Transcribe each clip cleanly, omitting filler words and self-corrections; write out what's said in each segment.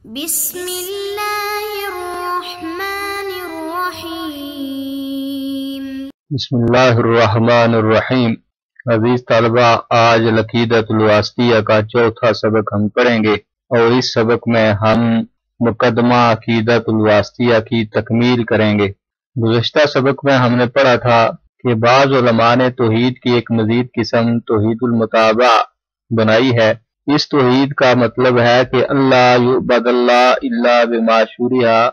بسم اللہ الرحمن الرحیم۔ بسم اللہ الرحمن الرحیم۔ عزیز طلبہ، آج العقیدۃ الواسطیہ کا چوتھا سبق ہم پڑھیں گے، اور اس سبق میں ہم مقدمہ عقیدۃ الواسطیہ کی تکمیل کریں گے۔ گزشتہ سبق میں ہم نے پڑھا تھا کہ بعض علماء نے توحید کی ایک مزید قسم توحید المتابعہ بنائی ہے۔ اس توحید کا مطلب ہے کہ اللہ یعبد اللہ الا بما شرع،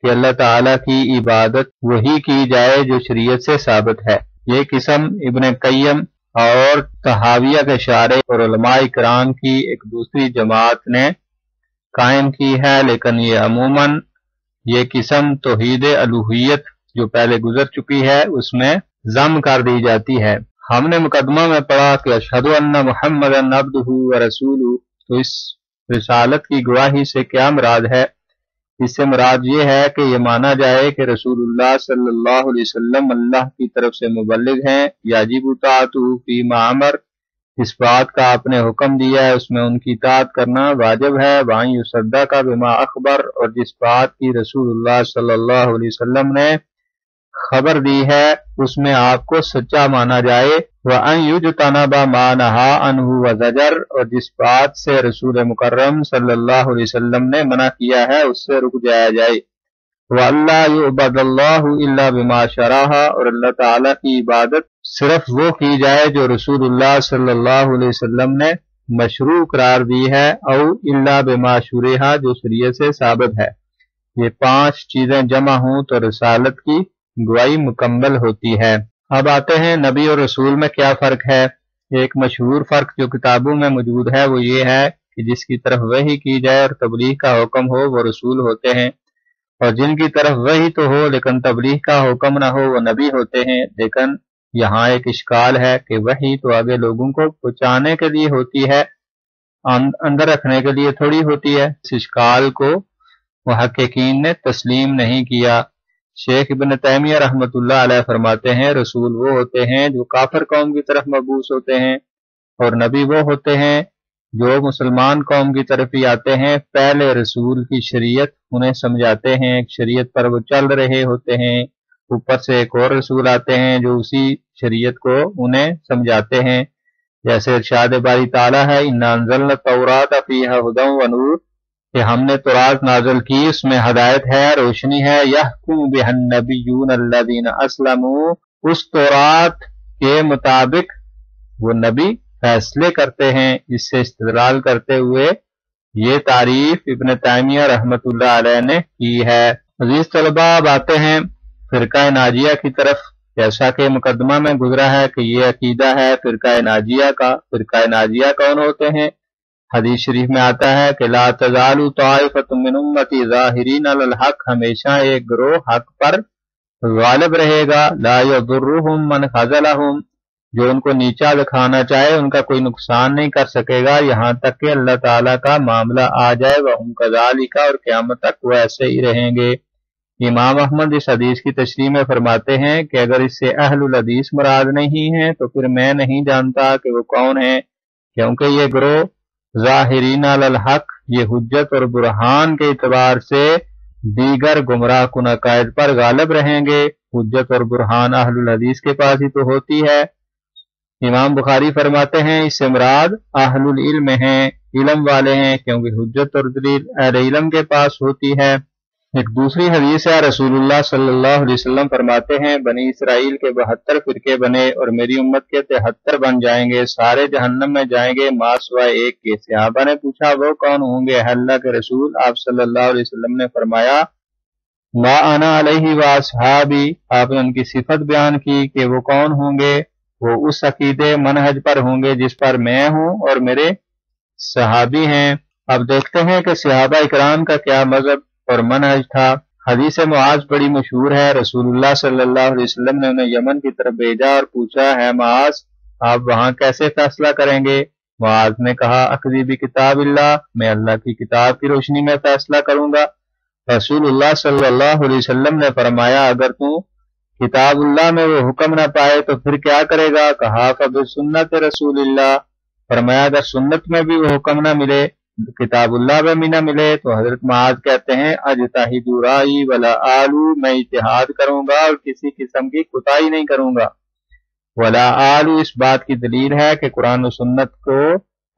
کہ اللہ تعالیٰ کی عبادت وہی کی جائے جو شریعت سے ثابت ہے۔ یہ قسم ابن قیم اور طحاویہ کے شارح اور علماء کرام کی ایک دوسری جماعت نے قائم کی ہے، لیکن یہ عموماً یہ قسم توحید الوہیت جو پہلے گزر چکی ہے اس میں ضم کر دی جاتی ہے۔ ہم نے مقدمہ میں پڑھا کہ اشہد ان محمدًا عبدہ ورسولہ، تو اس رسالت کی گواہی سے کیا مراد ہے؟ اس سے مراد یہ ہے کہ یہ مانا جائے کہ رسول اللہ صلی اللہ علیہ وسلم اللہ کی طرف سے مبلغ ہیں، یجب طاعتہ فیما امر، اس بات کا آپ نے حکم دیا ہے اس میں ان کی اطاعت کرنا واجب ہے، وان یصدق بما اخبر، اور جس بات کی رسول اللہ صلی اللہ علیہ وسلم نے خبر دی ہے اس میں آپ کو سچا مانا جائے، وان یجتنب ما نہی عنہ وزجر، اور جس بات سے رسول مکرم صلی اللہ علیہ وسلم نے منع کیا ہے اس سے رک جایا جائے، وَأَلَّا يُعْبَدَ اللَّهُ إِلَّا بِمَا شَرَعَ، اور اللہ تعالیٰ کی عبادت صرف وہ کی جائے جو رسول اللہ صلی اللہ علیہ وسلم نے مشروع قرار دی ہے، او الا بما شرع، جو شریعت سے ثابت ہے۔ یہ 5 چیزیں جمع ہوں تو رسالت کی گواہی مکمل ہوتی ہے۔ اب آتے ہیں نبی اور رسول میں کیا فرق ہے۔ ایک مشہور فرق جو کتابوں میں موجود ہے وہ یہ ہے کہ جس کی طرف وحی کی جائے اور تبلیغ کا حکم ہو وہ رسول ہوتے ہیں، اور جن کی طرف وحی تو ہو لیکن تبلیغ کا حکم نہ ہو وہ نبی ہوتے ہیں۔ لیکن یہاں ایک اشکال ہے کہ وحی تو آگے لوگوں کو پہنچانے کے لیے ہوتی ہے، اندر رکھنے کے لیے تھوڑی ہوتی ہے۔ اس اشکال کو محققین نے تسلیم نہیں کیا۔ شیخ ابن تیمیہ رحمۃ اللہ علیہ فرماتے ہیں رسول وہ ہوتے ہیں جو کافر قوم کی طرف مبعوث ہوتے ہیں، اور نبی وہ ہوتے ہیں جو مسلمان قوم کی طرف ہی آتے ہیں۔ پہلے رسول کی شریعت انہیں سمجھاتے ہیں، ایک شریعت پر وہ چل رہے ہوتے ہیں، اوپر سے ایک اور رسول آتے ہیں جو اسی شریعت کو انہیں سمجھاتے ہیں، جیسے ارشاد باری تعالیٰ ہے انا انزلنا التوراۃ فیہا ھدی ونور، کہ ہم نے تورات نازل کی اس میں ہدایت ہے، روشنی ہے، یحکم بہا النبیون الذین اسلموا، اس تورات کے مطابق وہ نبی فیصلے کرتے ہیں۔ اس سے استدلال کرتے ہوئے یہ تعریف ابن تیمیہ رحمۃ اللہ علیہ نے کی ہے۔ عزیز طلبہ، اب آتے ہیں فرقہ ناجیہ کی طرف۔ جیسا کہ مقدمہ میں گزرا ہے کہ یہ عقیدہ ہے فرقہ ناجیہ کا۔ فرقہ ناجیہ کون ہوتے ہیں؟ حدیث شریف میں آتا ہے کہ لا تزال طائفۃ من امتی ظاہرین علی الحق، ہمیشہ ایک گروہ حق پر غالب رہے گا، لا یضرهم من خذلهم، جو ان کو نیچا دکھانا چاہے ان کا کوئی نقصان نہیں کر سکے گا یہاں تک کہ اللہ تعالیٰ کا معاملہ آ جائے، وہم کذالک، اور قیامت تک وہ ایسے ہی رہیں گے۔ امام احمد اس حدیث کی تشریح میں فرماتے ہیں کہ اگر اس سے اہل الحدیث مراد نہیں ہیں تو پھر میں نہیں جانتا کہ وہ کون ہیں، کیونکہ یہ گروہ ظاہرین علی الحق یہ حجت اور برہان کے اعتبار سے دیگر گمراہ کن عقائد پر غالب رہیں گے۔ حجت اور برہان اہل الحدیث کے پاس ہی تو ہوتی ہے۔ امام بخاری فرماتے ہیں اس سے مراد اہل العلم ہیں، علم والے ہیں، کیونکہ حجت اور دلیل اہل علم کے پاس ہوتی ہے۔ ایک دوسری حدیث ہے رسول اللہ صلی اللہ علیہ وسلم فرماتے ہیں بنی اسرائیل کے 72 فرقے بنے اور میری امت کے 73 بن جائیں گے، سارے جہنم میں جائیں گے ما سوائے ایک کے۔ صحابہ نے پوچھا وہ کون ہوں گے اللہ کے رسول؟ آپ صلی اللہ علیہ وسلم نے فرمایا ما انا علیہ واصحابی، آپ نے ان کی صفت بیان کی کہ وہ کون ہوں گے، وہ اس عقیدے منہج پر ہوں گے جس پر میں ہوں اور میرے صحابی ہیں۔ اب دیکھتے ہیں کہ صحابہ اکرام کا کیا مذہب اور منہج تھا۔ حدیث معاذ بڑی مشہور ہے، رسول اللہ صلی اللہ علیہ وسلم نے انہیں یمن کی طرف بھیجا اور پوچھا ہے معاذ آپ وہاں کیسے فیصلہ کریں گے؟ معاذ نے کہا اقضی بکتاب اللہ، میں اللہ کی کتاب کی روشنی میں فیصلہ کروں گا۔ رسول اللہ صلی اللہ علیہ وسلم نے فرمایا اگر تو کتاب اللہ میں وہ حکم نہ پائے تو پھر کیا کرے گا؟ کہا فبسنت رسول اللہ، فرمایا اگر سنت میں بھی وہ حکم نہ ملے کتابullah میں بھی نہ ملے تو حضرت معاذ کہتے ہیں اجتہد رائی ولا آلو، میں اجتہاد کروں گا اور کسی قسم کی کوتاہی نہیں کروں گا۔ ولا آلو اس بات کی دلیل ہے کہ قرآن و سنت کو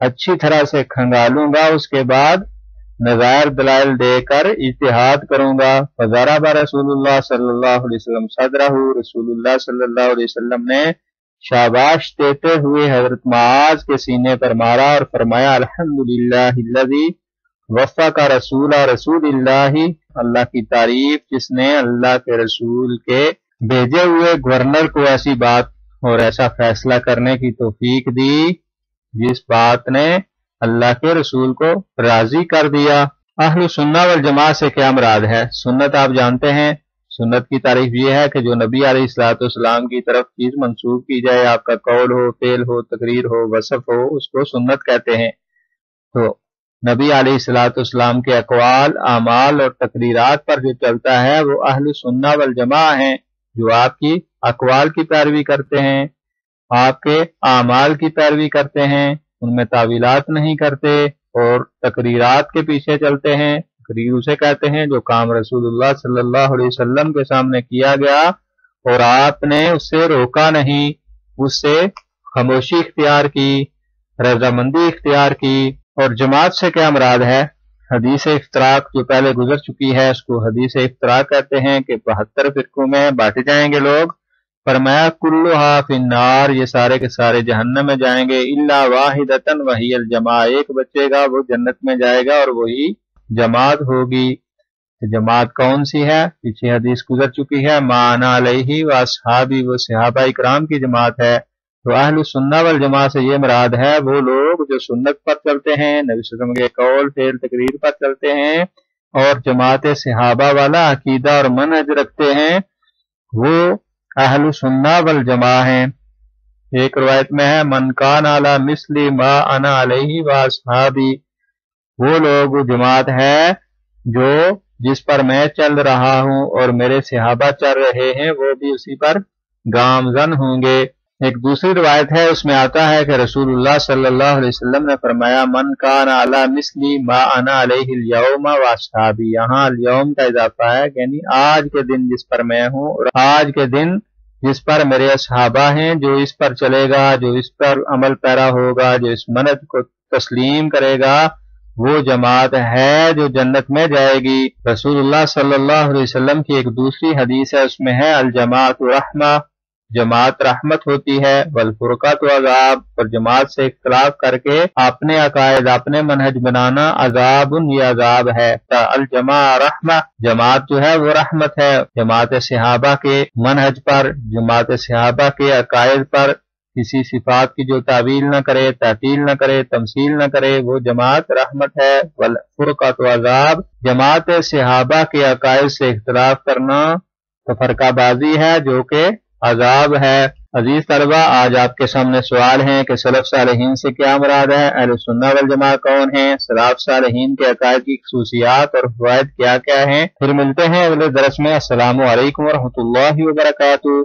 اچھی طرح سے کھنگالوں گا، اس کے بعد نظائر دلائل دے کر اجتہاد کروں گا۔ فضرب رسول اللہ صلی اللہ علیہ وسلم صدرہ، رسول اللہ صلی اللہ علیہ وسلم نے شاباش دیتے ہوئے حضرت معاذ کے سینے پر مارا اور فرمایا الحمدللہ الذی وفق رسول اللہ، اللہ کی تعریف جس نے اللہ کے رسول کے بھیجے ہوئے گورنر کو ایسی بات اور ایسا فیصلہ کرنے کی توفیق دی جس بات نے اللہ کے رسول کو راضی کر دیا۔ اہل سنہ والجماعت سے کیا مراد ہے؟ سنت آپ جانتے ہیں، سنت کی تعریف یہ ہے کہ جو نبی علیہ الصلوۃ والسلام کی طرف چیز منسوب کی جائے، آپ کا قول ہو، فعل ہو، تقریر ہو، وصف ہو، اس کو سنت کہتے ہیں۔ تو نبی علیہ الصلوۃ والسلام کے اقوال، اعمال اور تقریرات پر جو چلتا ہے وہ اہل سنہ والجماعت ہیں، جو آپ کی اقوال کی پیروی کرتے ہیں، آپ کے اعمال کی پیروی کرتے ہیں، ان میں تعویلات نہیں کرتے اور تقریرات کے پیچھے چلتے ہیں۔ تقریر اسے کہتے ہیں جو کام رسول اللہ صلی اللہ علیہ وسلم کے سامنے کیا گیا اور آپ نے اس سے روکا نہیں، اس سے خاموشی اختیار کی، رضامندی اختیار کی۔ اور جماعت سے کیا مراد ہے؟ حدیث افتراق جو پہلے گزر چکی ہے اس کو حدیث افتراق کہتے ہیں کہ 72 فرقوں میں بانٹے جائیں گے لوگ۔ فرمایا کلھا فی النار، یہ سارے کے سارے جہنم میں جائیں گے، الا واحدۃ وہی الجماعہ، ایک بچے گا وہ جنت میں جائے گا اور وہی جماعت ہوگی۔ جماعت کون سی ہے؟ پیچھے حدیث گزر چکی ہے، ما انا علیہ و اصحابی، وہ صحابہ اکرام کی جماعت ہے۔ تو اہل سنہ والجماعت سے یہ مراد ہے وہ لوگ جو سنت پر چلتے ہیں، نبی صلی اللہ علیہ وسلم کے قول فعل تقریر پر چلتے ہیں اور جماعت صحابہ والا عقیدہ اور منہج رکھتے ہیں، وہ اہل سنہ والجماعت ہیں۔ ایک روایت میں ہے من کان علی مثل ما انا علیہ و اصحابی، وہ لوگ جماعت ہے جو جس پر میں چل رہا ہوں اور میرے صحابہ چل رہے ہیں وہ بھی اسی پر گامزن ہوں گے۔ ایک دوسری روایت ہے، اس میں آتا ہے کہ رسول اللہ صلی اللہ علیہ وسلم نے فرمایا من کان علی مثل ما انا علیہ الیوم و اصحابی، یہاں الیوم کا اضافہ ہے، یعنی آج کے دن جس پر میں ہوں اور آج کے دن جس پر میرے اصحابہ ہیں، جو اس پر چلے گا، جو اس پر عمل پیرا ہوگا، جو اس منہج کو تسلیم کرے گا، وہ جماعت ہے جو جنت میں جائے گی۔ رسول اللہ صلی اللہ علیہ وسلم کی ایک دوسری حدیث ہے، اس میں ہے الجماعت رحمہ، جماعت رحمت ہوتی ہے، والفرقۃ عذاب، اور جماعت سے اختلاف کر کے اپنے عقائد اپنے منہج بنانا عذاب، یہ عذاب ہے۔ الجماعت رحمہ، جماعت جو ہے وہ رحمت ہے۔ جماعت صحابہ کے منہج پر، جماعت صحابہ کے عقائد پر کسی صفات کی جو تعویل نہ کرے، تعطیل نہ کرے، تمثیل نہ کرے، وہ جماعت رحمت ہے۔ والفرقۃ عذاب، جماعت صحابہ کے عقائد سے اختلاف کرنا تو فرقہ بازی ہے جو کہ عذاب ہے۔ عزیز طلبہ، آج آپ کے سامنے سوال ہیں کہ سلف صالحین سے کیا مراد ہے، اہل سنہ والجماعت کون ہیں، سلف صالحین کے عقائد کی خصوصیات اور فوائد کیا کیا ہیں۔ پھر ملتے ہیں اگلے درس میں۔ السلام علیکم ورحمۃ اللہ وبرکاتہ۔